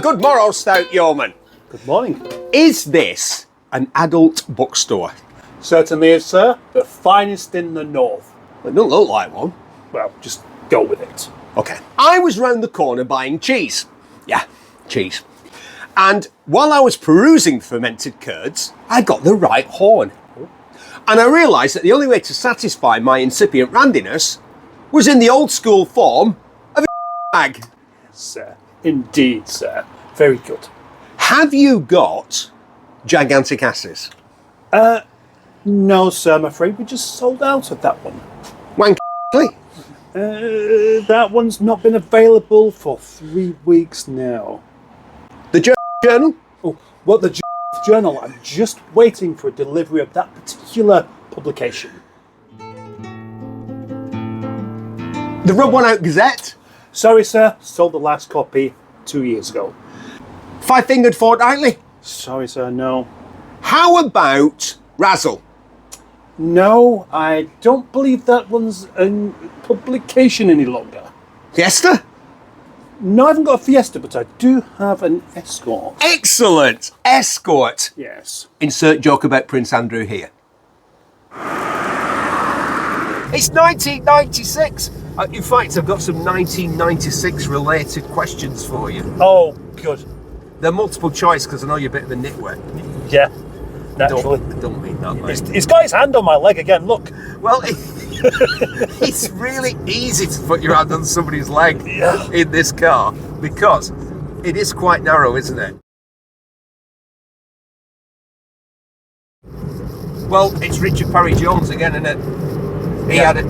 Good morrow, stout yeoman. Good morning. Is this an adult bookstore? Certainly is, sir. The finest in the north. It doesn't look like one. Well, just go with it. Okay. I was round the corner buying cheese. Yeah, cheese. And while I was perusing fermented curds, I got the right horn. And I realised that the only way to satisfy my incipient randiness was in the old school form of a bag. Sir. Indeed, sir. Very good. Have you got gigantic asses? No, sir. I'm afraid we just sold out of that one. Wankly? That one's not been available for 3 weeks now. The journal? Oh, well, the journal. I'm just waiting for a delivery of that particular publication. The Rub One Out Gazette? Sorry, sir. Sold the last copy 2 years ago. Five-fingered fortnightly? Sorry, sir. No. How about Razzle? No, I don't believe that one's in publication any longer. Fiesta? No, I haven't got a Fiesta, but I do have an Escort. Excellent! Escort. Yes. Insert joke about Prince Andrew here. It's 1996. In fact, I've got some 1996 related questions for you. Oh, good. They're multiple choice because I know you're a bit of a nitwit. Yeah, naturally. Don't mean that, mate. He's got his hand on my leg again, look. Well, it's really easy to put your hand on somebody's leg in this car because it is quite narrow, isn't it? Well, it's Richard Parry Jones again, isn't it?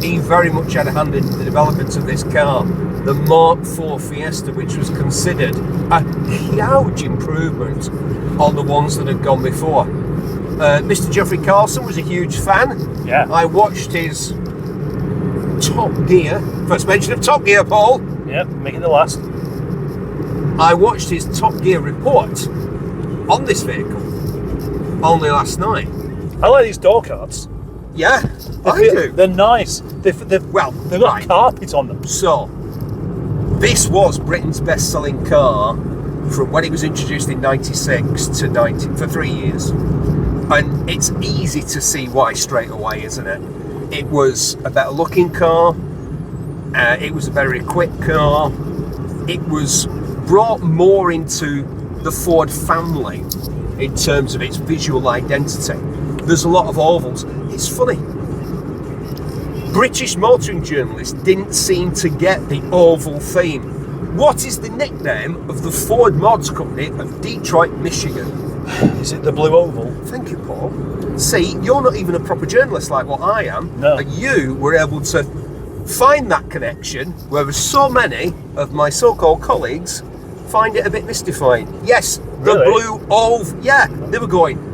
He very much had a hand in the development of this car, the Mk4 Fiesta, which was considered a huge improvement on the ones that had gone before. Mr. Geoffrey Carlson was a huge fan. Yeah. I watched his Top Gear, first mention of Top Gear, Paul. Yeah, make it the last. I watched his Top Gear report on this vehicle only last night. I like these door cards. Yeah, I do. They're nice. They've got carpet on them. So, this was Britain's best-selling car from when it was introduced in 96 to 90 for 3 years. And it's easy to see why straight away, isn't it? It was a better looking car. It was a better equipped car. It was brought more into the Ford family in terms of its visual identity. There's a lot of ovals. It's funny. British motoring journalists didn't seem to get the oval theme. What is the nickname of the Ford Mods Company of Detroit, Michigan? Is it the Blue Oval? Thank you, Paul. See, you're not even a proper journalist like what I am. No. And you were able to find that connection, whereas so many of my so-called colleagues find it a bit mystifying. Yes, the Really? Blue Oval. Yeah, they were going,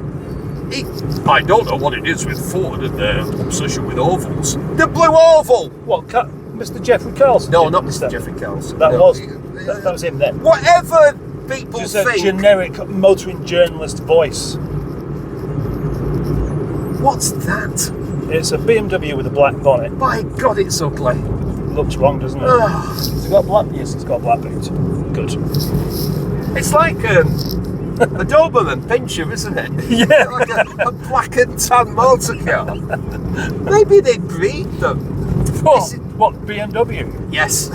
I don't know what it is with Ford and their obsession with ovals. The Blue Oval! What, Mr. Geoffrey Carlson? No, not Mr. Geoffrey Carlson. That No. was him then. Whatever people Just think. a generic motoring journalist voice. What's that? It's a BMW with a black bonnet. By God, it's ugly. Looks wrong, doesn't it? Has it got black? Yes, it's got black boot. Good. It's like a Doberman Pinscher, isn't it? Yeah. Like a black and tan motor car. Maybe they breed them. What, BMW? Yes.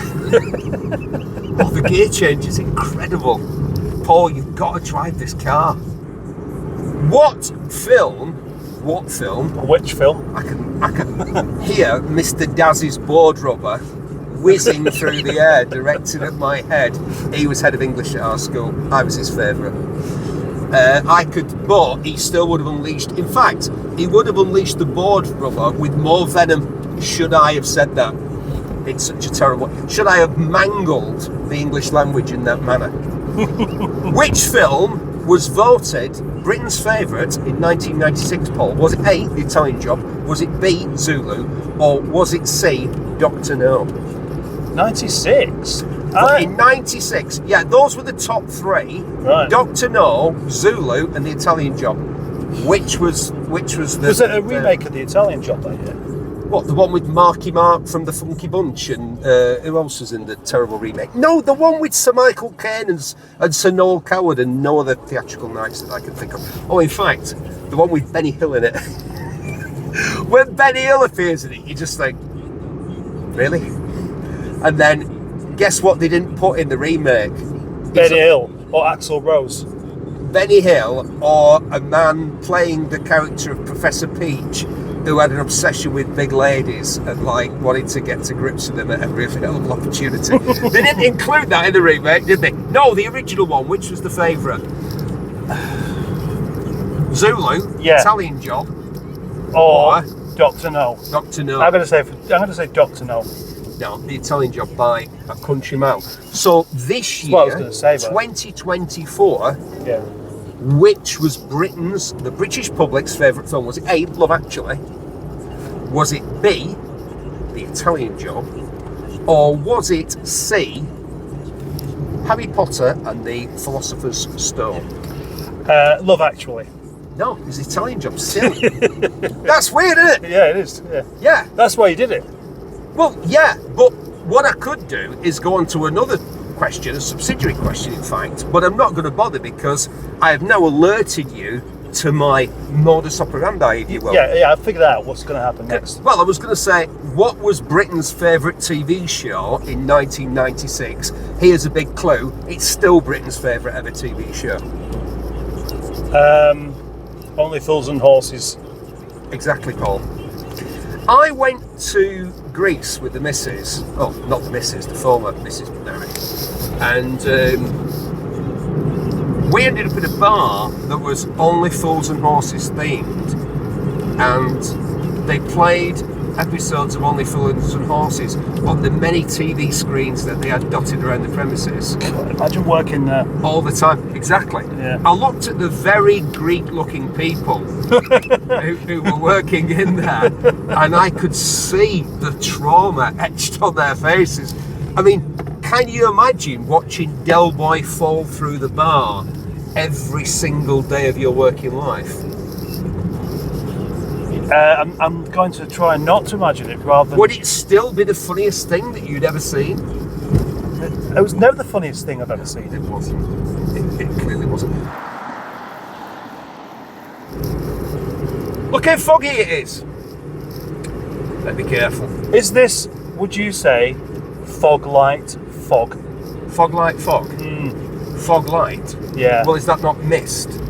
Oh, the gear change is incredible. Paul, you've got to drive this car. What film? Which film? I can hear Mr. Daz's board rubber whizzing through the air, directed at my head. He was head of English at our school. I was his favourite. But he still would have unleashed. In fact, he would have unleashed the board rubber with more venom. Should I have said that? It's such a terrible. Should I have mangled the English language in that manner? Which film was voted Britain's favourite in 1996, Paul? Was it A, The Italian Job? Was it B, Zulu? Or was it C, Dr. No? 96? In 96, yeah, those were the top three. Right. Dr. No, Zulu and The Italian Job. Which was the... Was it a remake of the Italian Job that year? What, the one with Marky Mark from the Funky Bunch and who else was in the terrible remake? No, the one with Sir Michael Caine and Sir Noel Coward and no other theatrical nights that I can think of. Oh, in fact, the one with Benny Hill in it. When Benny Hill appears in it, you just think, really? And then, guess what they didn't put in the remake? Benny Hill or Axl Rose? Benny Hill, or a man playing the character of Professor Peach, who had an obsession with big ladies and like wanted to get to grips with them at every available opportunity. They didn't include that in the remake, did they? No, the original one. Which was the favourite? Zulu, yeah. Italian Job, or Dr. No. Dr. No. I'm going to say Dr. No. No, the Italian Job by a country mile. So this year, what I was gonna say, 2024, yeah. Which was the British public's favourite film? Was it A, Love Actually? Was it B, The Italian Job? Or was it C, Harry Potter and the Philosopher's Stone? Love Actually. No, it's The Italian Job. Silly. That's weird, isn't it? Yeah, it is. Yeah. Yeah. That's why you did it. Well, yeah, but what I could do is go on to another question, a subsidiary question, in fact, but I'm not going to bother because I have now alerted you to my modus operandi, if you will. Yeah, I figured out what's going to happen next. Well, I was going to say, what was Britain's favourite TV show in 1996? Here's a big clue. It's still Britain's favourite ever TV show. Only Fools and Horses. Exactly, Paul. I went to Greece with the missus. Oh, not the missus, the former Mrs. Berry. And we ended up in a bar that was Only Fools and Horses themed. And they played episodes of Only Fools and Horses on the many TV screens that they had dotted around the premises. God, imagine working there. All the time, exactly. Yeah. I looked at the very Greek-looking people who were working in there, and I could see the trauma etched on their faces. I mean, can you imagine watching Del Boy fall through the bar every single day of your working life? I'm going to try not to imagine it rather than... Would it still be the funniest thing that you'd ever seen? It was never the funniest thing I've ever seen. It wasn't. It clearly wasn't. Look how foggy it is. Better be careful. Is this, would you say, fog light fog? Fog light fog? Fog light? Yeah. Well, is that not mist?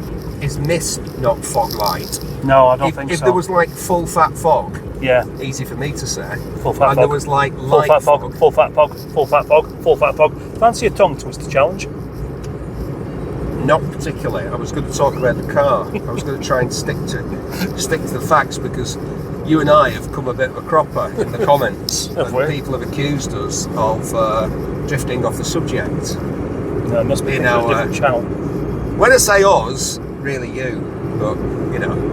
Is mist not fog light? No, I don't think so. If there was like full fat fog, yeah, easy for me to say. Full fat fog. And there was like full light fat fog. Full fat fog. Full fat fog. Full fat fog. Fancy a tongue twister challenge? Not particularly. I was going to talk about the car. I was going to try and stick to the facts because you and I have come a bit of a cropper in the comments. And people have accused us of drifting off the subject. No, it must be a different channel. When I say us, really you, but you know.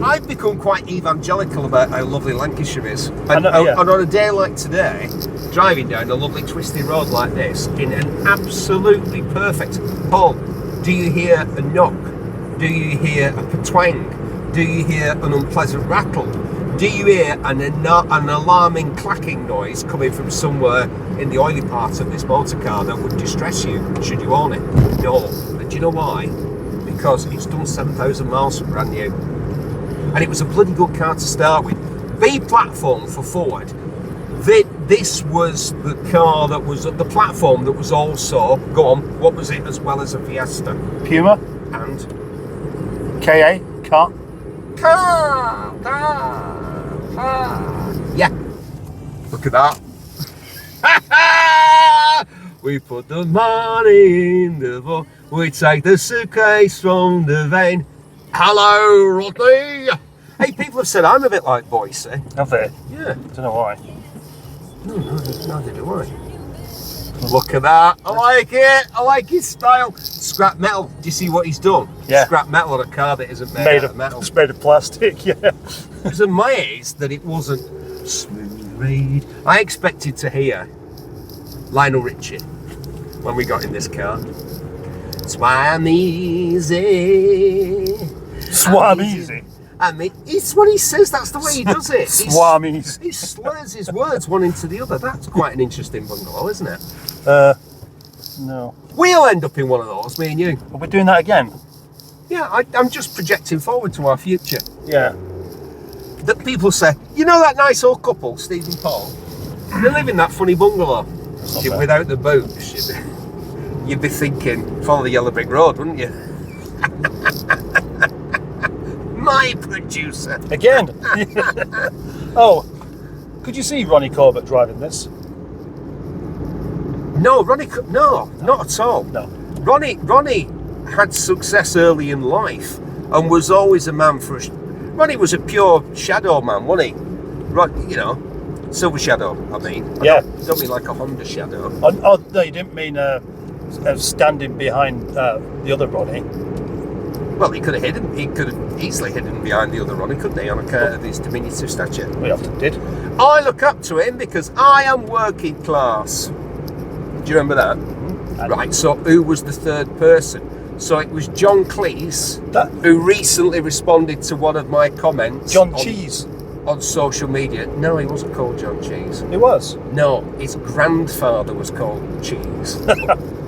I've become quite evangelical about how lovely Lancashire is. And, and on a day like today, driving down a lovely twisty road like this, in an absolutely perfect... Paul, do you hear a knock? Do you hear a patwang? Do you hear an unpleasant rattle? Do you hear an alarming clacking noise coming from somewhere in the oily part of this motor car that would distress you should you own it? No. And do you know why? Because it's done 7,000 miles from brand new. And it was a bloody good car to start with. B platform for Ford. This was the car that was at the platform that was also, go on, what was it as well as a Fiesta? Puma. And? KA, car. Car. Yeah. Look at that. We put the money in the vault. We take the suitcase from the vein. Hello, Rodney. Hey, people have said I'm a bit like Boise. Have they? Yeah. Don't know why. No, neither do I. Look at that. I like it. I like his style. Scrap metal. Do you see what he's done? Yeah. Scrap metal on a car that isn't made out of metal. It's made of plastic, yeah. I was amazed that it wasn't smooth raid. I expected to hear Lionel Richie when we got in this car. Swam easy. Swam easy. I mean, it's what he says. That's the way he does it. Swam easy. He slurs his words one into the other. That's quite an interesting bungalow, isn't it? No. We'll end up in one of those, me and you. Are we doing that again? Yeah, I'm just projecting forward to our future. Yeah. That people say, you know that nice old couple, Steve and Paul? They live in that funny bungalow. Without the boats, you'd be thinking, follow the yellow brick road, wouldn't you? My producer. Again. Oh, could you see Ronnie Corbett driving this? No, no, not at all. No. Ronnie had success early in life and was always a man for Ronnie was a pure shadow man, wasn't he? You know, silver shadow, I mean. Yeah. I don't mean like a Honda shadow. Oh no, you didn't mean standing behind the other Ronnie. Well, he could have easily hidden behind the other Ronnie, couldn't he, on account of his diminutive stature? We often did. I look up to him because I am working class. Do you remember that? Mm-hmm. Right, so who was the third person? So it was John Cleese, That- who recently responded to one of my comments. John Cheese. On social media. No, he wasn't called John Cheese. It was. No, his grandfather was called Cheese.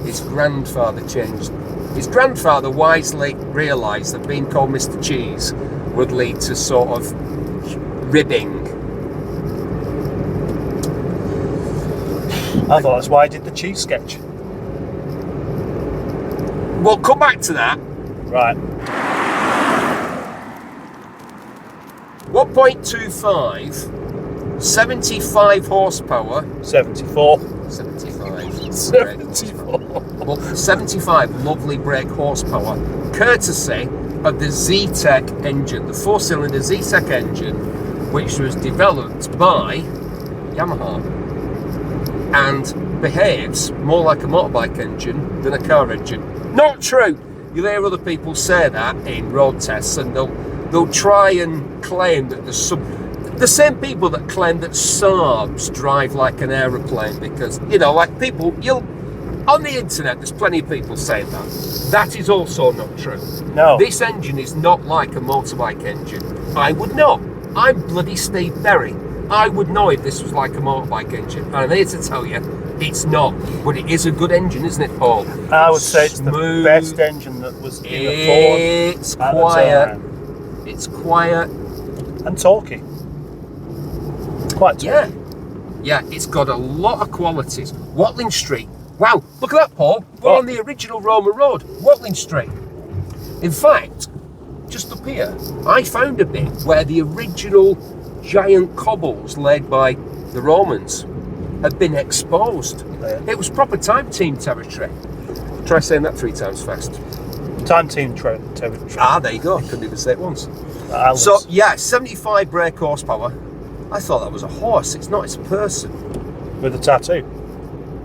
His grandfather changed. His grandfather wisely realised that being called Mr. Cheese would lead to sort of ribbing. I thought that's why I did the cheese sketch. We'll come back to that. Right. 1.25, 75 horsepower. 74. 75. 74. Well, 75 lovely brake horsepower, courtesy of the Zetec engine, the four-cylinder Zetec engine, which was developed by Yamaha and behaves more like a motorbike engine than a car engine. Not true. You'll hear other people say that in road tests, and they'll try and claim that the same people that claim that Saabs drive like an aeroplane, because, you know, like people, on the internet, there's plenty of people saying that. That is also not true. No. This engine is not like a motorbike engine. I would know. I'm bloody Steve Berry. I would know if this was like a motorbike engine. And I'm here to tell you, it's not. But it is a good engine, isn't it, Paul? I would say it's the Smooth. best engine that was in a Ford. It's at the quiet. time. It's quiet. And talky. Quite talky. Yeah. Yeah, it's got a lot of qualities. Watling Street. Wow, look at that, Paul. We're on the original Roman Road, Watling Street. In fact, just up here, I found a bit where the original giant cobbles laid by the Romans had been exposed. Yeah. It was proper time team territory. Try saying that 3 times fast. Time team territory. There you go. I couldn't even say it once. Islands. So, yeah, 75 brake horsepower. I thought that was a horse. It's not, it's a person. With a tattoo.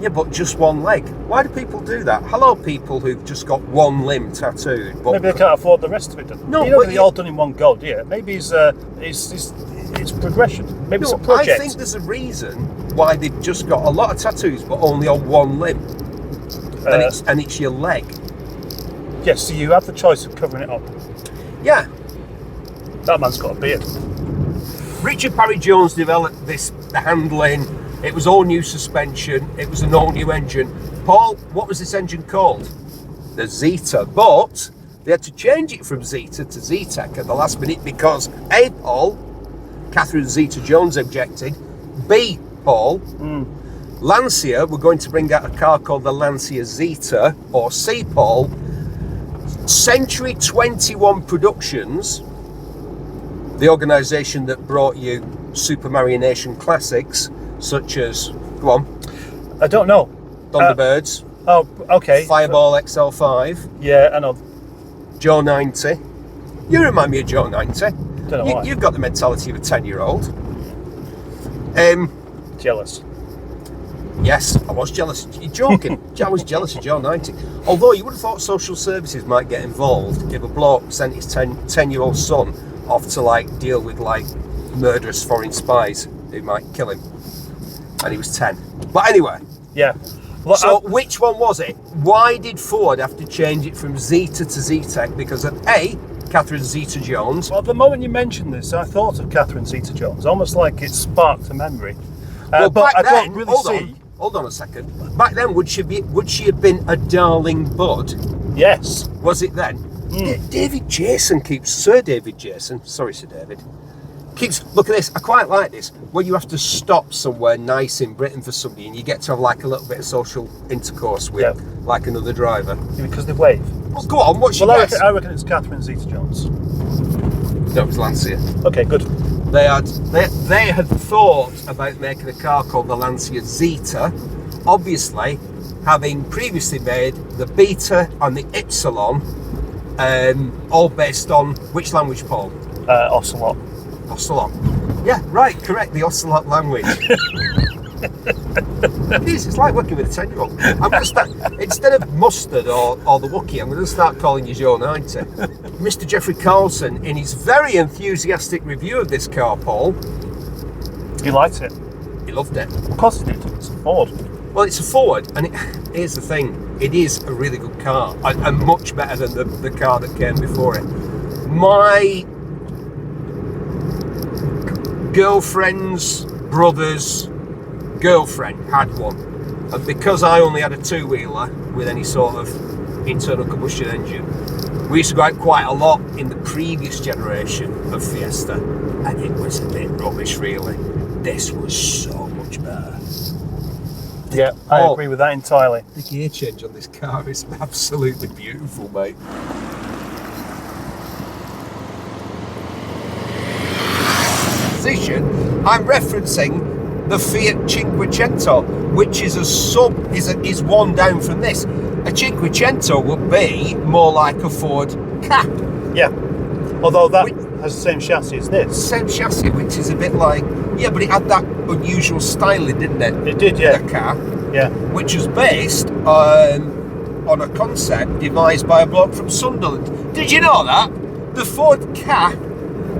Yeah, but just one leg. Why do people do that? Hello, people who've just got one limb tattooed. But Maybe they can't afford the rest of it. No, you know, but they're all done in one go, do you? Maybe it's progression. Maybe it's a project. I think there's a reason why they've just got a lot of tattoos, but only on one limb, and it's your leg. Yes, so you have the choice of covering it up. Yeah. That man's got a beard. Richard Parry Jones developed the handling. It was all new suspension. It was an all new engine. Paul, what was this engine called? The Zeta. But they had to change it from Zeta to Zetec at the last minute because A, Paul, Catherine Zeta-Jones objected. B, Paul, Lancia were going to bring out a car called the Lancia Zeta. Or C, Paul, Century 21 Productions, the organisation that brought you Super Mario Nation classics, such as, go on, I don't know. Thunderbirds, Oh, okay. Fireball XL5, Yeah, I know. Joe 90. You remind me of Joe 90. Don't know why. You've got the mentality of a 10-year-old. Jealous. Yes, I was jealous. You're joking. I was jealous of Joe 90. Although you would have thought social services might get involved if a bloke sent his 10-year-old son off to deal with murderous foreign spies who might kill him. And he was 10. But anyway. Yeah. Well, So which one was it? Why did Ford have to change it from Zeta to Zetec? Because of A, Catherine Zeta-Jones. Well, the moment you mentioned this, I thought of Catherine Zeta-Jones, almost like it sparked a memory. Well, but back I then, don't really see. Hold on a second. Back then, would she have been a darling bud? Yes. Was it then? David Jason keeps, Sir David Jason, sorry Sir David, keeps, look at this, I quite like this, where you have to stop somewhere nice in Britain for somebody and you get to have like a little bit of social intercourse with like another driver. Because they wave. Well, go on, what's your Well, guess? I reckon it's Catherine Zeta-Jones. No, it was Lancia. Okay, good. They had thought about making a car called the Lancia Zeta, obviously having previously made the Beta and the Ypsilon, all based on which language, Paul? Ocelot. Ocelot. Yeah, right, correct, the Ocelot language. It is, it's like working with a 10-year-old. I'm going to start, instead of mustard or the Wookiee, I'm going to start calling you Joe 90. Mr. Jeffrey Carlson, in his very enthusiastic review of this car, Paul, He liked it. he loved it. Of course he did. It's a Ford. Well, it's a Ford, and here's the thing, it is a really good car, and much better than the car that came before it. My girlfriend's brother's girlfriend had one, and because I only had a two-wheeler with any sort of internal combustion engine, we used to go out quite a lot in the previous generation of Fiesta, and it was a bit rubbish really. This was so much better. Yeah, I agree with that entirely. The gear change on this car is absolutely beautiful, mate. Position, I'm referencing the Fiat Cinquecento, which is a sub, is one down from this. A Cinquecento would be more like a Ford Ka. Yeah. Although that has the same chassis as this. Same chassis, which is a bit like, yeah, but it had that unusual styling, didn't it? It did, yeah. The Ka. Yeah. Which was based on a concept devised by a bloke from Sunderland. Did you know that? The Ford Ka,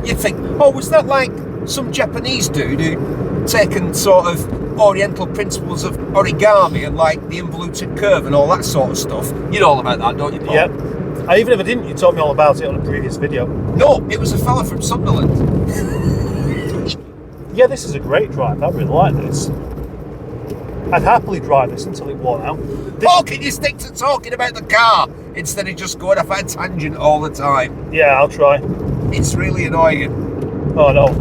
you'd think, oh, was that like some Japanese dude who'd taken sort of oriental principles of origami and like the involuted curve and all that sort of stuff? You know all about that, don't you, Paul? Yeah. And even if I didn't, you told me all about it on a previous video. No, it was a fella from Sunderland. Yeah, this is a great drive. I really like this. I'd happily drive this until it wore out. Oh, can you stick to talking about the car instead of just going off a tangent all the time? Yeah, I'll try. It's really annoying. Oh no.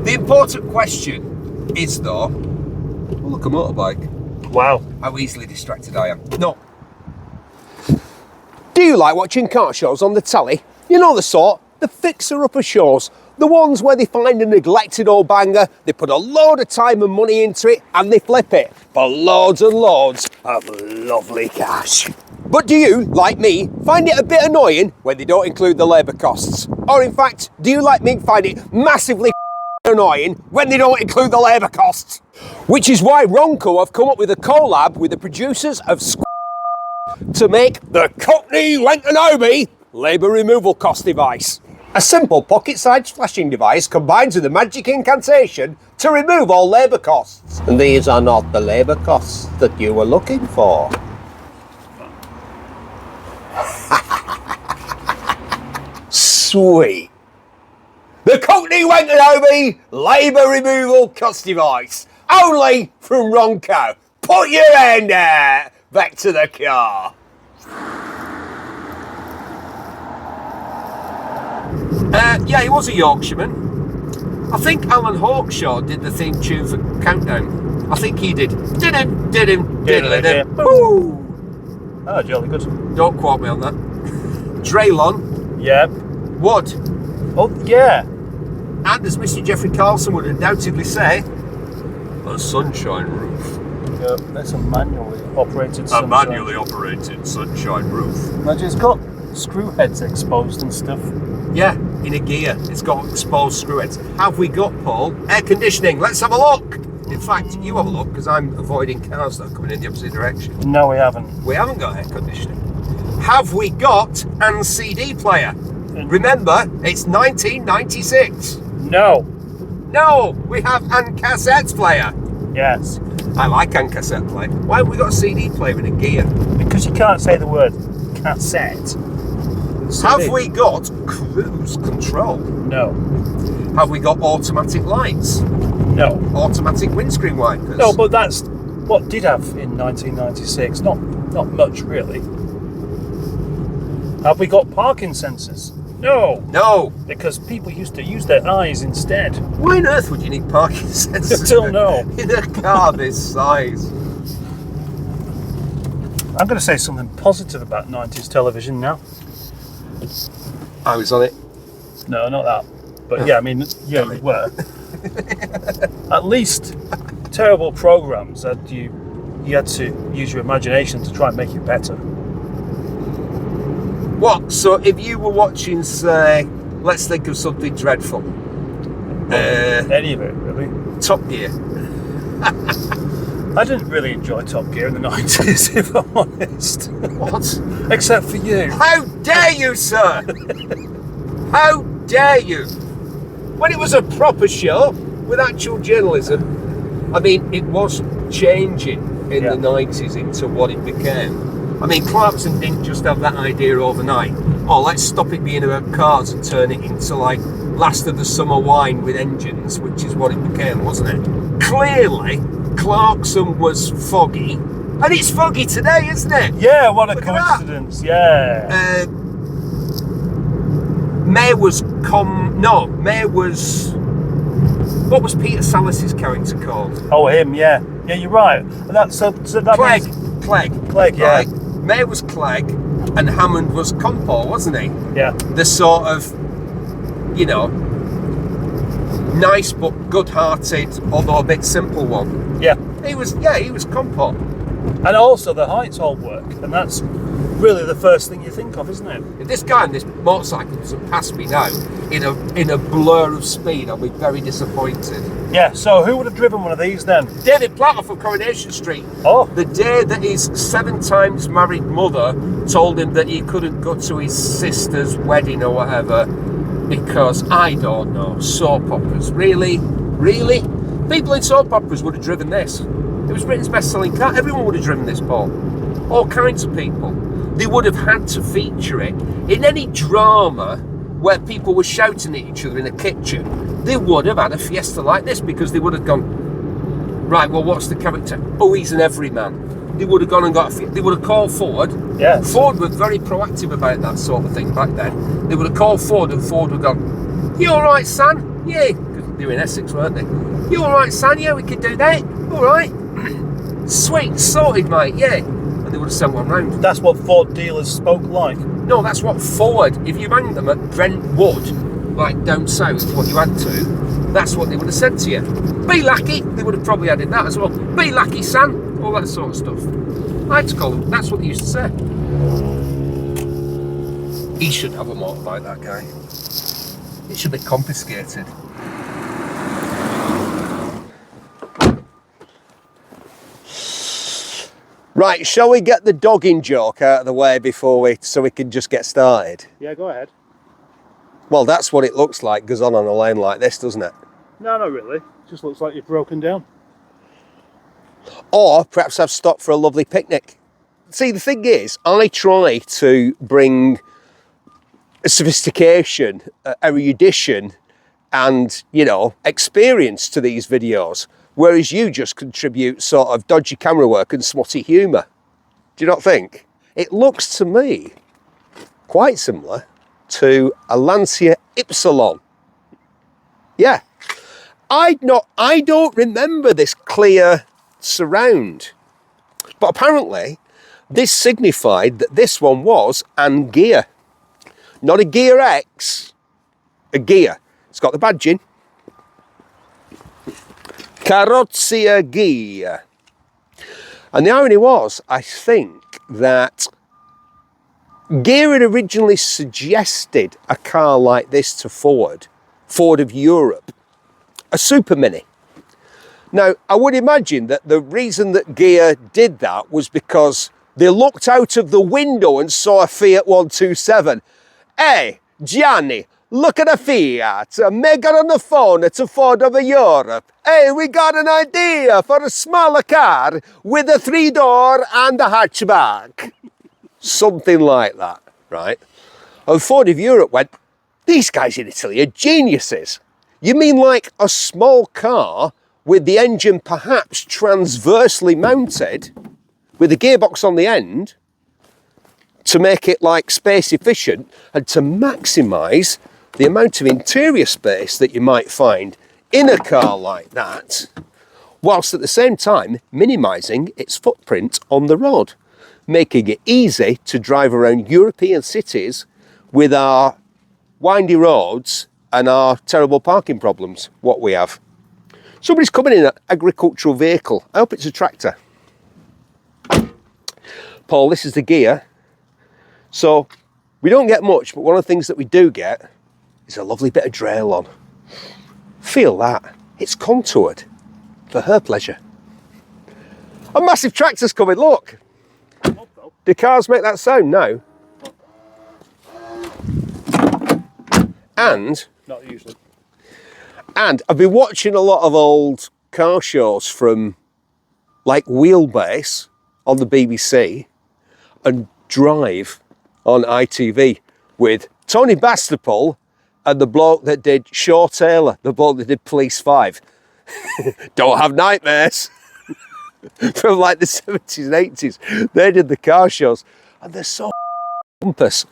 The important question is though, oh look, a motorbike. Wow. How easily distracted I am. No. Do you like watching car shows on the telly? You know the sort, the fixer-upper shows. The ones where they find a neglected old banger, they put a load of time and money into it, and they flip it for loads and loads of lovely cash. But do you, like me, find it a bit annoying when they don't include the labour costs? Or in fact, do you, like me, find it massively annoying when they don't include the labour costs? Which is why Ronco have come up with a collab with the producers of to make the Cockney Lancashire labour removal cost device. A simple pocket-sized flashing device combines with a magic incantation to remove all labour costs. And these are not the labour costs that you were looking for. Sweet. The Cockney Lancashire labour removal cost device. Only from Ronco. Put your hand out. Back to the car. Yeah, he was a Yorkshireman. I think Alan Hawkshaw did the theme tune for Countdown. I think he did. Did-him, did-him. Woo! Oh, jolly good. Don't quote me on that. Draylon. Yeah. Wood. Oh, yeah. And as Mr. Jeffrey Carlson would undoubtedly say, a sunshine roof. Yeah, that's a manually operated A manually operated sunshine roof. Imagine it's got screw heads exposed and stuff. Yeah, in a Ghia. It's got exposed screw heads. Have we got, Paul, air conditioning? Let's have a look. In fact, you have a look, because I'm avoiding cars that are coming in the opposite direction. No, we haven't. We haven't got air conditioning. Have we got an CD player? Remember, it's 1996. No. No, we have an cassette player. Yes. I like an cassette player. Why have we got a CD player in a Ghia? Because you can't say the word cassette. Have we got cruise control? No. Have we got automatic lights? No. Automatic windscreen wipers? No, but that's what did have in 1996. Not much, really. Have we got parking sensors? No. No. Because people used to use their eyes instead. Why on earth would you need parking sensors? I don't know. In a car this size. I'm going to say something positive about 90s television now. I was on it. No, not that. But yeah, I mean, yeah, you were. At least terrible programs that you had to use your imagination to try and make it better. What? So if you were watching, say, let's think of something dreadful. Any of it, really. Top Gear. I didn't really enjoy Top Gear in the 90s, if I'm honest. What? Except for you. How dare you, sir? How dare you? When it was a proper show with actual journalism, I mean, it was changing in the 90s into what it became. I mean, Clarkson didn't just have that idea overnight. Oh, let's stop it being about cars and turn it into like last of the summer wine with engines, which is what it became, wasn't it? Clearly, Clarkson was foggy, and it's foggy today, isn't it? Yeah, what a Look coincidence, yeah. Mayor was what was Peter Salas's character called? Oh, him, yeah. Yeah, you're right. So that Clegg, yeah. Right? Mayor was Clegg, and Hammond was Compo, wasn't he? Yeah. The sort of, you know, nice but good-hearted, although a bit simple one. Yeah. He was Compo. And also the heights all work, and that's really the first thing you think of, isn't it? If this guy on this motorcycle doesn't pass me now in a blur of speed, I'll be very disappointed. Yeah, so who would have driven one of these then? David Platter from Coronation Street. Oh. The day that his 7 times married mother told him that he couldn't go to his sister's wedding or whatever because, I don't know, soap operas. Really? Really? People in soap operas would have driven this. It was Britain's best-selling car. Everyone would have driven this, Paul. All kinds of people. They would have had to feature it. In any drama where people were shouting at each other in a kitchen, they would have had a Fiesta like this because they would have gone, right, well, what's the character? Oh, he's an everyman. They would have gone and got a Fiesta. They would have called Ford. Yeah. Ford were very proactive about that sort of thing back then. They would have called Ford and Ford would have gone, you all right, son? Yeah, because they were in Essex, weren't they? You all right, son? Yeah, we could do that. All right. Sweet, sorted, mate, yeah. And they would have sent one round. That's what Ford dealers spoke like. No, that's what Ford, if you rang them at Brentwood, like down south, what you had to, that's what they would have said to you. Be lucky, they would have probably added that as well. Be lucky, son, all that sort of stuff. I had to call them, that's what they used to say. He should have a motorbike, that guy. It should be confiscated. Right, shall we get the dogging joke out of the way so we can just get started? Yeah, go ahead. Well, that's what it looks like, goes on a lane like this, doesn't it? No, not really. Just looks like you've broken down. Or perhaps I've stopped for a lovely picnic. See, the thing is, I try to bring sophistication, erudition, and, you know, experience to these videos. Whereas you just contribute sort of dodgy camera work and swotty humour. Do you not think? It looks to me quite similar to a Lancia Ypsilon. Yeah. I don't remember this clear surround. But apparently, this signified that this one was an Ghia. Not a Ghia X, a Ghia. It's got the badge in. Carrozzeria Ghia. And the irony was, I think, that Ghia had originally suggested a car like this to Ford of Europe, a supermini. Now, I would imagine that the reason that Ghia did that was because they looked out of the window and saw a Fiat 127. Hey, Gianni, look at a Fiat, mega on the phone, it's a Ford of Europe. Hey, we got an idea for a smaller car with a 3-door and a hatchback. Something like that, right? And Ford of Europe went, these guys in Italy are geniuses. You mean like a small car with the engine perhaps transversely mounted with a gearbox on the end to make it like space efficient and to maximise the amount of interior space that you might find in a car like that, whilst at the same time minimising its footprint on the road, making it easy to drive around European cities with our windy roads and our terrible parking problems, what we have. Somebody's coming in an agricultural vehicle. I hope it's a tractor. Paul, this is the Ghia. So we don't get much, but one of the things that we do get is a lovely bit of trail on. Feel that. It's contoured for her pleasure. A massive tractor's coming, look. Do cars make that sound now? And not usually. And I've been watching a lot of old car shows from like Wheelbase on the BBC and Drive on ITV with Tony Bastapole and the bloke that did Shaw Taylor, the bloke that did Police 5. Don't have nightmares. From like the 70s and 80s. They did the car shows and they're so pompous.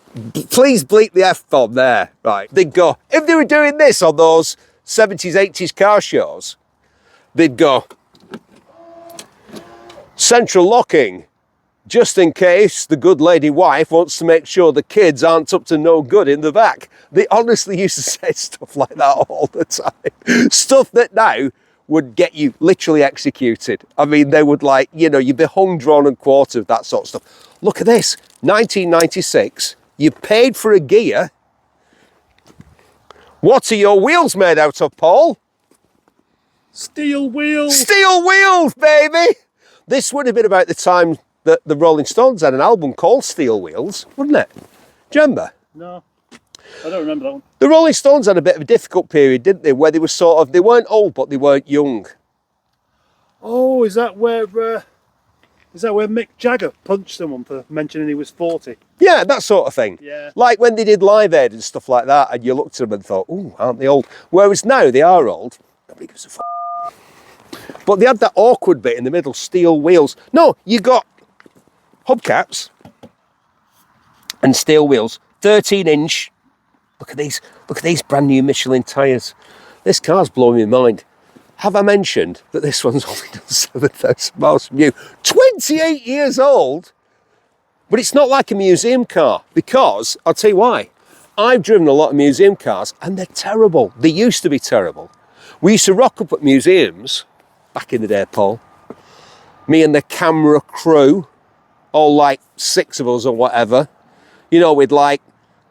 Please bleep the F-bomb there. Right. They'd go, if they were doing this on those 70s, 80s car shows, they'd go, central locking, just in case the good lady wife wants to make sure the kids aren't up to no good in the back. They honestly used to say stuff like that all the time. Stuff that now would get you literally executed. I mean, they would like, you know, you'd be hung, drawn and quartered, that sort of stuff. Look at this, 1996, you paid for a Ghia. What are your wheels made out of, Paul? Steel wheels. Steel wheels, baby! This would have been about the time that the Rolling Stones had an album called Steel Wheels, wouldn't it? Do you remember? No, I don't remember that one. The Rolling Stones had a bit of a difficult period, didn't they? Where they were sort of, they weren't old, but they weren't young. Oh, is that where Mick Jagger punched someone for mentioning he was 40? Yeah, that sort of thing. Yeah. Like when they did Live Aid and stuff like that, and you looked at them and thought, ooh, aren't they old? Whereas now they are old. Nobody gives a f***. But they had that awkward bit in the middle, steel wheels. No, you got hubcaps and steel wheels, 13-inch. Look at these brand new Michelin tyres. This car's blowing my mind. Have I mentioned that this one's only done 7,000 miles from you? 28 years old, but it's not like a museum car because, I'll tell you why. I've driven a lot of museum cars and they're terrible. They used to be terrible. We used to rock up at museums back in the day, Paul. Me and the camera crew, all like 6 of us or whatever, you know, with like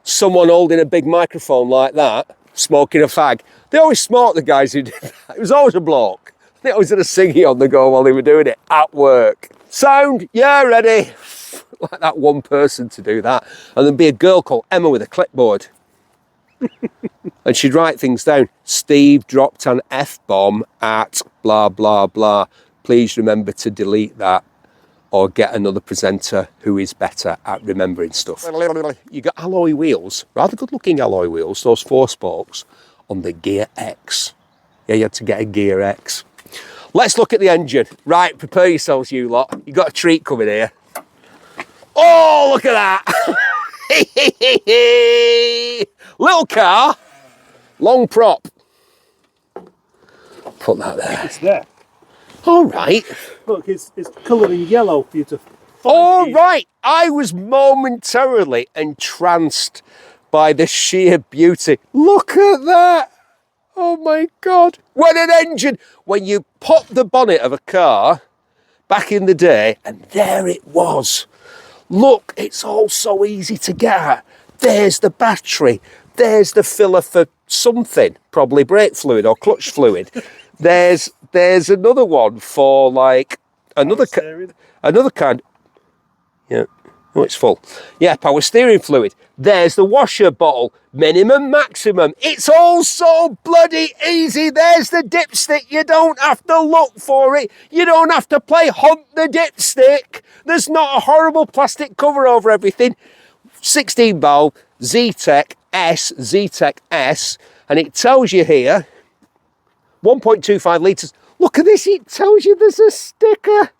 someone holding a big microphone like that, smoking a fag. They always smoked, the guys who did that. It was always a bloke. They always had a singing on the go while they were doing it at work. Sound, yeah, ready. Like that one person to do that. And there'd be a girl called Emma with a clipboard. And she'd write things down. Steve dropped an F-bomb at blah, blah, blah. Please remember to delete that or get another presenter who is better at remembering stuff. You got alloy wheels, rather good looking alloy wheels, those 4 spokes on the Ghia X. Yeah, you had to get a Ghia X. Let's look at the engine. Right, prepare yourselves, you lot. You got a treat coming here. Oh, look at that. Little car, long prop. Put that there. It's there. All right. Look, it's coloured in yellow for you to find. All right. I was momentarily entranced by the sheer beauty. Look at that. Oh my God. What an engine. When you pop the bonnet of a car back in the day, and there it was. Look, it's all so easy to get at. There's the battery. There's the filler for something, probably brake fluid or clutch fluid. There's another one for like another kind. Yeah. Oh, it's full. Yeah, power steering fluid. There's the washer bottle. Minimum, maximum. It's all so bloody easy. There's the dipstick. You don't have to look for it. You don't have to play hunt the dipstick. There's not a horrible plastic cover over everything. 16 valve, Zetec S, and it tells you here 1.25 litres. Look at this, it tells you there's a sticker.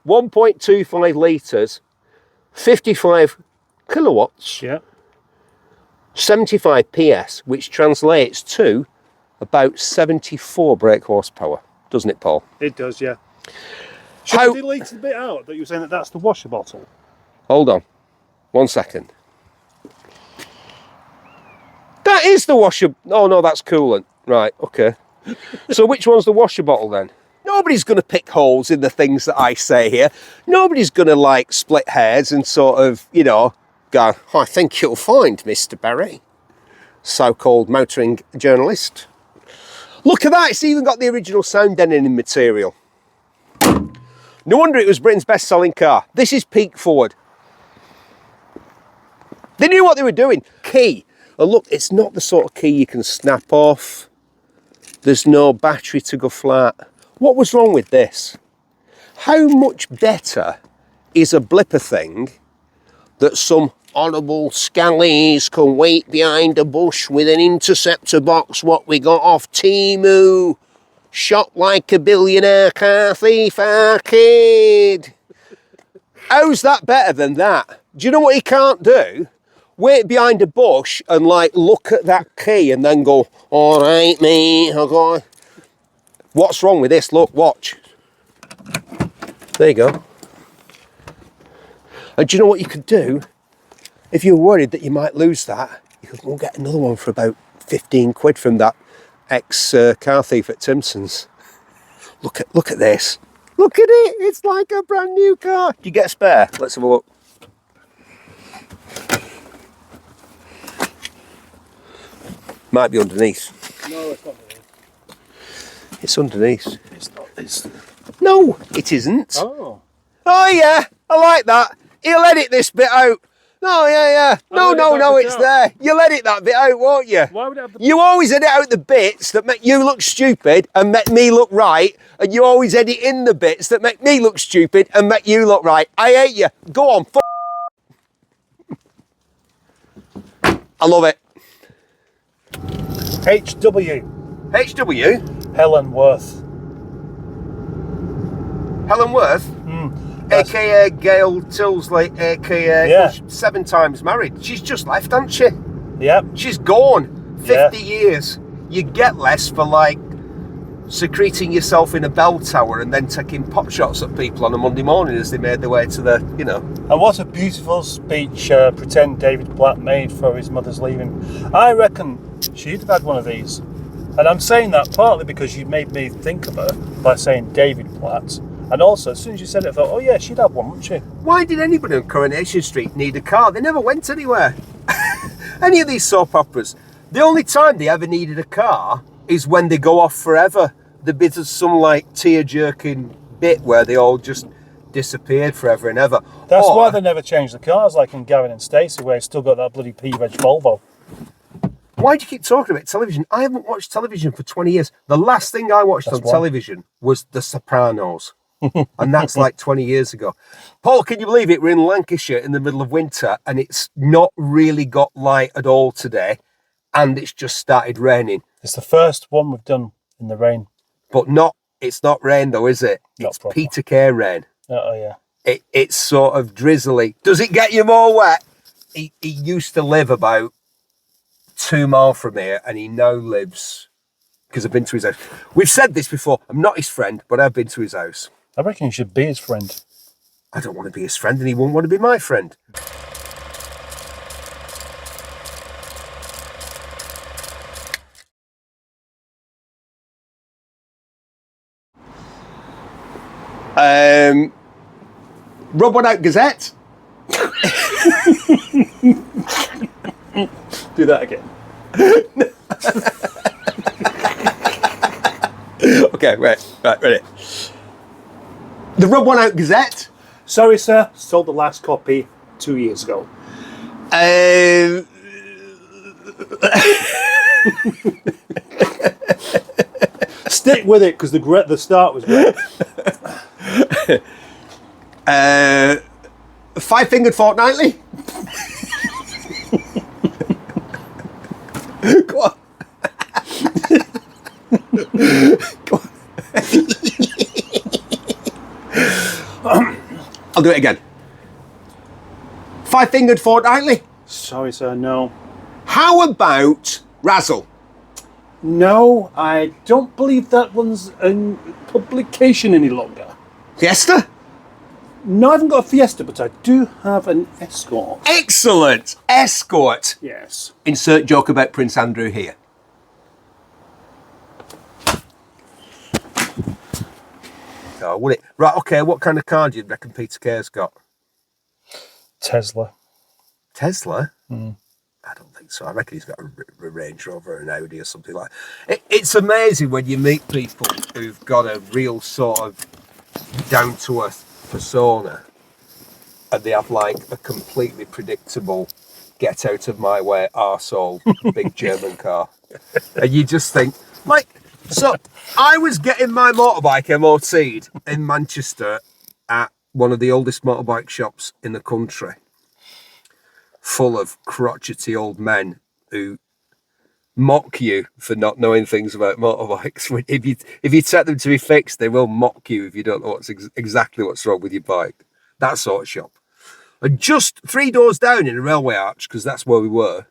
1.25 litres, 55 kilowatts, Yeah. 75 PS, which translates to about 74 brake horsepower, doesn't it, Paul? It does, yeah. Should I delete the bit out that you were saying that that's the washer bottle? Hold on, 1 second. That is the washer. Oh no, that's coolant. Right, okay. So which one's the washer bottle then? Nobody's going to pick holes in the things that I say here. Nobody's going to like split hairs and sort of, you know, go, I think you'll find, Mr. Berry, so-called motoring journalist. Look at that, it's even got the original sound deadening material. No wonder it was Britain's best-selling car. This is peak forward. They knew what they were doing. Key. And look, it's not the sort of key you can snap off. There's no battery to go flat. What was wrong with this? How much better is a blipper thing that some honourable scallies can wait behind a bush with an interceptor box, what we got off Temu, shot like a billionaire car thief arcade? How's that better than that? Do you know what he can't do? Wait behind a bush and like look at that key and then go, all right, mate, I'll go. What's wrong with this? Look, watch. There you go. And do you know what you could do? If you're worried that you might lose that, you could go and get another one for about 15 quid from that ex-car thief at Timpson's. Look at this. Look at it. It's like a brand new car. Do you get a spare? Let's have a look. Might be underneath. No, it's not underneath. It's underneath. It's not this. No, it isn't. Oh. Oh yeah, I like that. He'll edit this bit out. No, yeah. No, it's there. You'll edit that bit out, won't you? Why would it have the... You always edit out the bits that make you look stupid and make me look right, and you always edit in the bits that make me look stupid and make you look right. I hate you. Go on, I love it. HW. Helen Worth. Helen Worth? AKA Gail Tilsley, AKA 7 times married. She's just left, hasn't she? Yep. She's gone. 50 years. You get less for like secreting yourself in a bell tower and then taking pot shots at people on a Monday morning as they made their way to the, you know. And what a beautiful speech pretend David Platt made for his mother's leaving. I reckon she'd have had one of these. And I'm saying that partly because you made me think of her by saying David Platt. And also, as soon as you said it, I thought, oh yeah, she'd have one, wouldn't she? Why did anybody on Coronation Street need a car? They never went anywhere. Any of these soap operas, the only time they ever needed a car is when they go off forever. The bit of some like tear-jerking bit where they all just disappeared forever and ever. That's why they never changed the cars, like in Gavin and Stacey, where he's still got that bloody P-Veg Volvo. Why do you keep talking about television? I haven't watched television for 20 years. The last thing I watched on television was The Sopranos. And that's like 20 years ago. Paul, can you believe it? We're in Lancashire in the middle of winter and it's not really got light at all today. And it's just started raining. It's the first one we've done in the rain. But it's not rain though, is it? It's Peter Kay rain. Oh, yeah. It's sort of drizzly. Does it get you more wet? He used to live about 2 miles from here and he now lives, because I've been to his house. We've said this before, I'm not his friend, but I've been to his house. I reckon you should be his friend. I don't want to be his friend and he won't want to be my friend. Rub one out, Gazette. Do that again. Okay, right, ready. The Rub One Out Gazette. Sorry, sir. Sold the last copy 2 years ago. Stick with it because the start was great. 5 Fingered Fortnightly. Go on. Go on. I'll do it again. 5-fingered fortnightly. Sorry, sir, no. How about Razzle? No, I don't believe that one's in publication any longer. Fiesta? No, I haven't got a Fiesta, but I do have an Escort. Excellent. Escort. Yes. Insert joke about Prince Andrew here. Oh, would it? Right, okay, what kind of car do you reckon Peter Kerr's got? Tesla. Tesla? I don't think so. I reckon he's got a Range Rover, an Audi or something like that. It's amazing when you meet people who've got a real sort of down-to-earth persona and they have like a completely predictable get-out-of-my-way arsehole big German car. And you just think, like, so I was getting my motorbike MOT'd in Manchester at one of the oldest motorbike shops in the country, full of crotchety old men who mock you for not knowing things about motorbikes. If you set them to be fixed, they will mock you if you don't know exactly what's wrong with your bike. That sort of shop. And just 3 doors down in a railway arch, because that's where we were,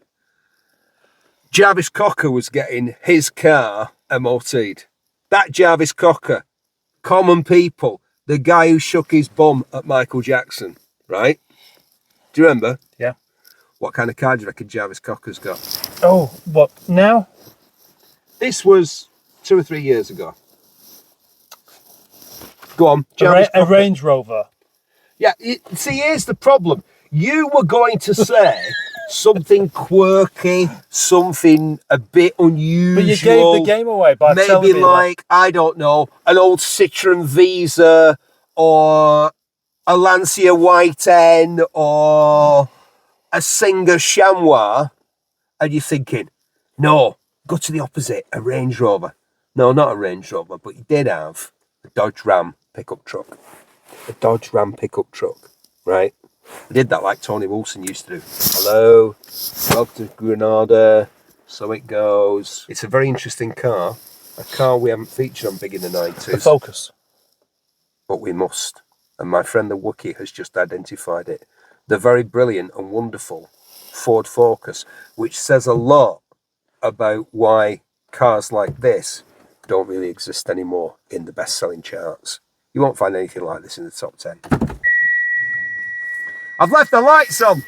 Jarvis Cocker was getting his car MOT'd. That Jarvis Cocker, common people, the guy who shook his bum at Michael Jackson, right? Do you remember? Yeah. What kind of car do you reckon Jarvis Cocker's got? Oh, what, now? This was 2 or 3 years ago. Go on, Jarvis A Cocker. Range Rover. Yeah, see, here's the problem. You were going to say something quirky, something a bit unusual. But you gave the game away by telling me maybe like, I don't know, an old Citroen Visa or a Lancia White N or a Singer Chamois, and you're thinking, no, go to the opposite, a Range Rover. No, not a Range Rover, but you did have a Dodge Ram pickup truck. A Dodge Ram pickup truck, right? I did that like Tony Wilson used to do. Hello, welcome to Granada, so it goes. It's a very interesting car, a car we haven't featured on Big in the 90s. The Focus. But we must, and my friend the Wookie has just identified it. The very brilliant and wonderful Ford Focus, which says a lot about why cars like this don't really exist anymore in the best-selling charts. You won't find anything like this in the top 10. I've left the lights on.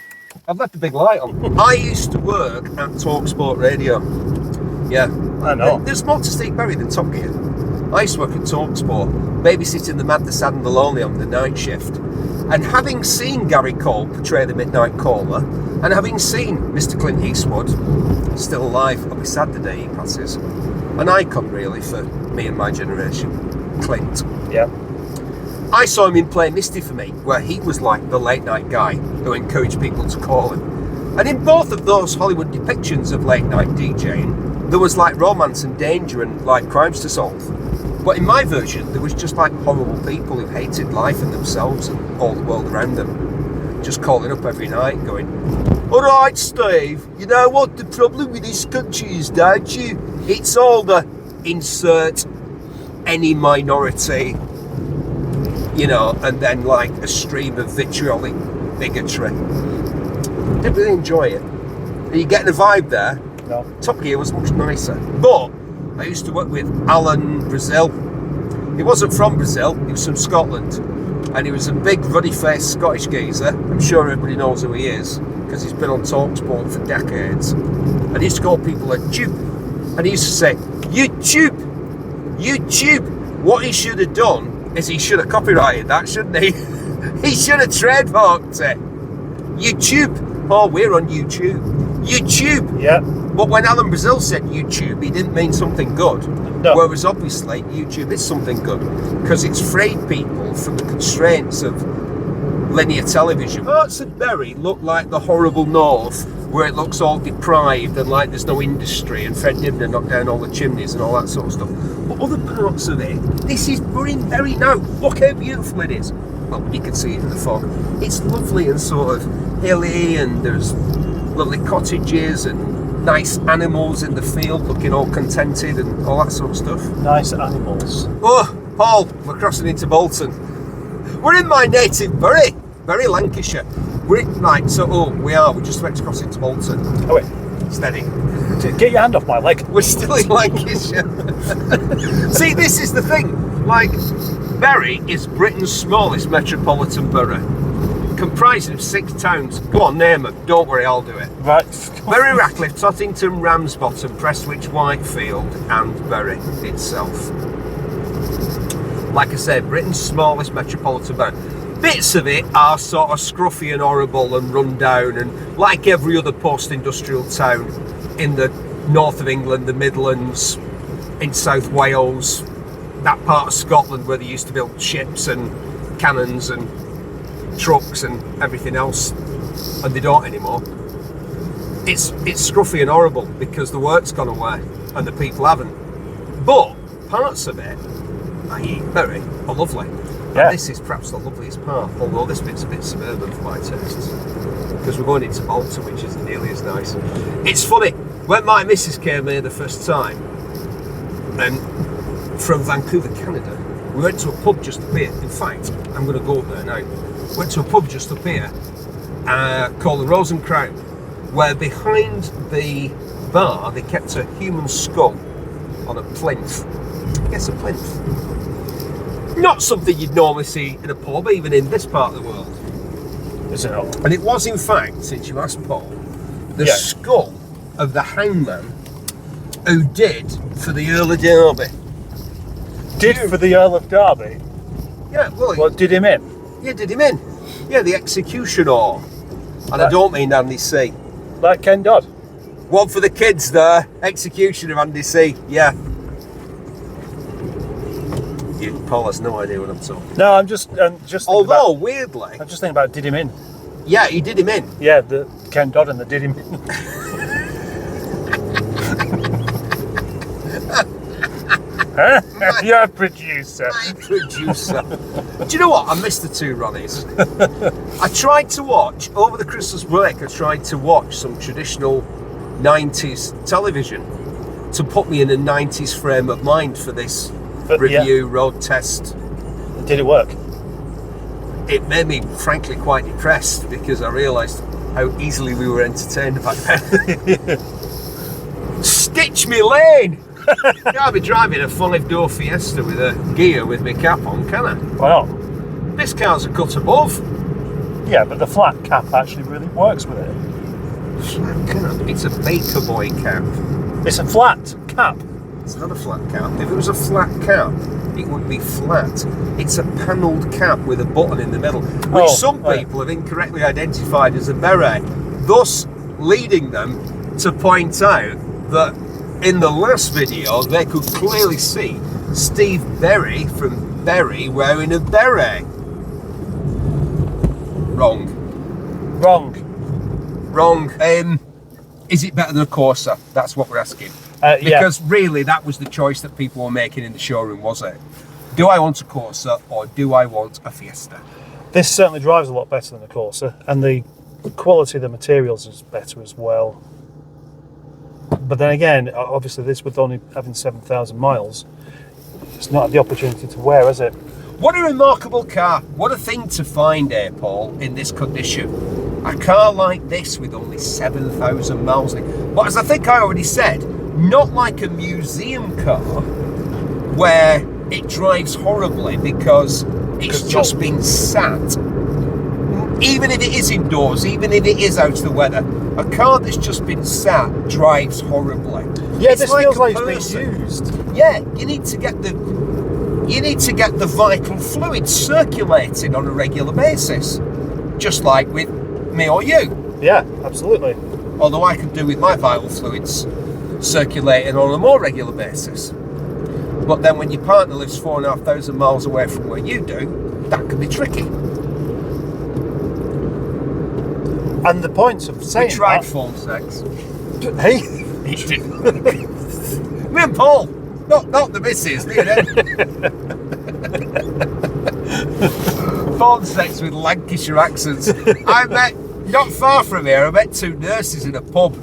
I've left the big light on. I used to work at TalkSport Radio. Yeah. I know. There's more to Steve Berry than Top Gear. I used to work at TalkSport, babysitting the mad, the sad and the lonely on the night shift. And having seen Gary Cole portray the Midnight Caller, and having seen Mr. Clint Eastwood, still alive, I'll be sad the day he passes, an icon really for me and my generation, Clint. Yeah. I saw him in Play Misty for Me, where he was like the late night guy who encouraged people to call him. And in both of those Hollywood depictions of late night DJing, there was like romance and danger and like crimes to solve. But in my version, there was just like horrible people who hated life and themselves and all the world around them. Just calling up every night going, all right, Steve, you know what the problem with this country is, don't you? It's all the insert any minority, you know, and then like a stream of vitriolic bigotry. Didn't really enjoy it. Are you getting a vibe there? No. Top Gear was much nicer. But I used to work with Alan Brazil. He wasn't from Brazil, he was from Scotland. And he was a big ruddy-faced Scottish geezer. I'm sure everybody knows who he is, because he's been on TalkSport for decades. And he used to call people a dupe. And he used to say, you dupe, you dupe. What he should have done is he should have copyrighted that, shouldn't he? He should have trademarked it. YouTube. Oh, we're on YouTube. YouTube. Yeah. But when Alan Brazil said YouTube, he didn't mean something good. No. Whereas obviously YouTube is something good because it's freed people from the constraints of linear television. Parts of Bury look like the horrible north, where it looks all deprived and like there's no industry, and Fred Nibner knocked down all the chimneys and all that sort of stuff. But other parts of it, this is Bury now. Look how beautiful it is. Well, you can see it in the fog. It's lovely and sort of hilly, and there's lovely cottages and nice animals in the field looking all contented and all that sort of stuff. Nice animals. Oh, Paul, we're crossing into Bolton. We're in my native Bury, Lancashire. We're just about to cross into Bolton. Oh wait, Steady. get your hand off my leg. We're still in Lancashire. See, this is the thing. Like, Bury is Britain's smallest metropolitan borough, comprising of 6 towns. Go on, name them. Don't worry, I'll do it. Right. Bury, Ratcliffe, Tottington, Ramsbottom, Prestwich, Whitefield, and Bury itself. Like I said, Britain's smallest metropolitan borough. Bits of it are sort of scruffy and horrible and run down, and like every other post-industrial town in the north of England, the Midlands, in South Wales, that part of Scotland where they used to build ships and cannons and trucks and everything else, and they don't anymore. It's scruffy and horrible because the work's gone away and the people haven't. But parts of it, i.e. Bury, are lovely. Yeah. And this is perhaps the loveliest part, although this bit's a bit suburban for my tastes, because we're going into Bolton, which isn't nearly as nice. It's funny, when my missus came here the first time, from Vancouver, Canada, we went to a pub just up here. In fact, I'm going to go up there now. Went to a pub just up here called the Rose and Crown, where behind the bar they kept a human skull on a plinth. Yes, a plinth. Not something you'd normally see in a pub, even in this part of the world. Is it not? And it was, in fact, since you asked Paul, the skull of the hangman who did for the Earl of Derby. For the Earl of Derby? Yeah, well, What, did him in? yeah, did him in. Yeah, the executioner. And I don't mean Andy C. Like Ken Dodd? One for the kids there. Executioner Andy C. Yeah. Paul has no idea what I'm talking. No, I'm just Although, weirdly, I'm just thinking about did him in. yeah, he did him in. Yeah, the Ken Dodd and the did him in. You're a producer. Producer. Do you know what? I missed the 2 Ronnies. I tried to watch, over the Christmas break, I tried to watch some traditional 90s television to put me in a 90s frame of mind for this review, road test. Did it work? It made me, frankly, quite depressed because I realised how easily we were entertained back then. Stitch me lane! I'll be driving a 5-door Fiesta with a Ghia with my cap on, can I? Why not? This car's a cut above. Yeah, but the flat cap actually really works with it. Flat cap? It's a Baker Boy cap. It's a flat cap. It's not a flat cap. If it was a flat cap, it would be flat. It's a panelled cap with a button in the middle, which some people have incorrectly identified as a beret, thus leading them to point out that in the last video they could clearly see Steve Berry from Berry wearing a beret. Wrong. Is it better than a Corsa? That's what we're asking. Because really, that was the choice that people were making in the showroom, was it? Do I want a Corsa or do I want a Fiesta? This certainly drives a lot better than a Corsa, and the quality of the materials is better as well. But then again, obviously this with only having 7,000 miles, it's not had the opportunity to wear, has it? What a remarkable car. What a thing to find here, Paul, in this condition. A car like this with only 7,000 miles in it. But as I think I already said, not like a museum car where it drives horribly because it's just been sat. Even if it is indoors, even if it is out of the weather, a car that's just been sat drives horribly. Yeah, it's this like feels like a it's being used. Yeah, you need to get the vital fluid circulating on a regular basis, just like with me or you. Yeah, absolutely. Although I could do with my vital fluids circulating on a more regular basis. But then when your partner lives 4,500 miles away from where you do, that can be tricky. And the point of saying we tried phone sex. Hey? Me and Paul. Not the missus, me and him. Phone sex with Lancashire accents. I met, not far from here, I met 2 nurses in a pub.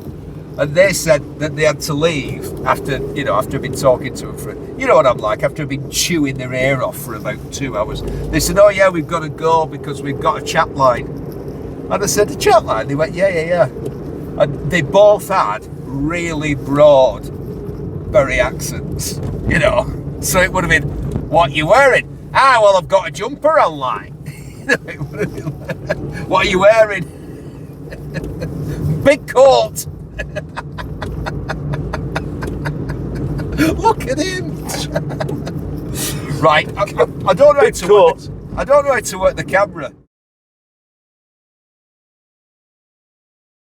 And they said that they had to leave after I've been talking to them for, you know what I'm like, after I've been chewing their ear off for about 2 hours. They said, oh yeah, we've got to go because we've got a chat line. And I said, a chat line? They went, yeah. And they both had really broad Bury accents, you know. So it would have been, what are you wearing? Ah, well, I've got a jumper on, like. It would have been, what are you wearing? Big coat. Look at him. Right, I don't know how to work the camera.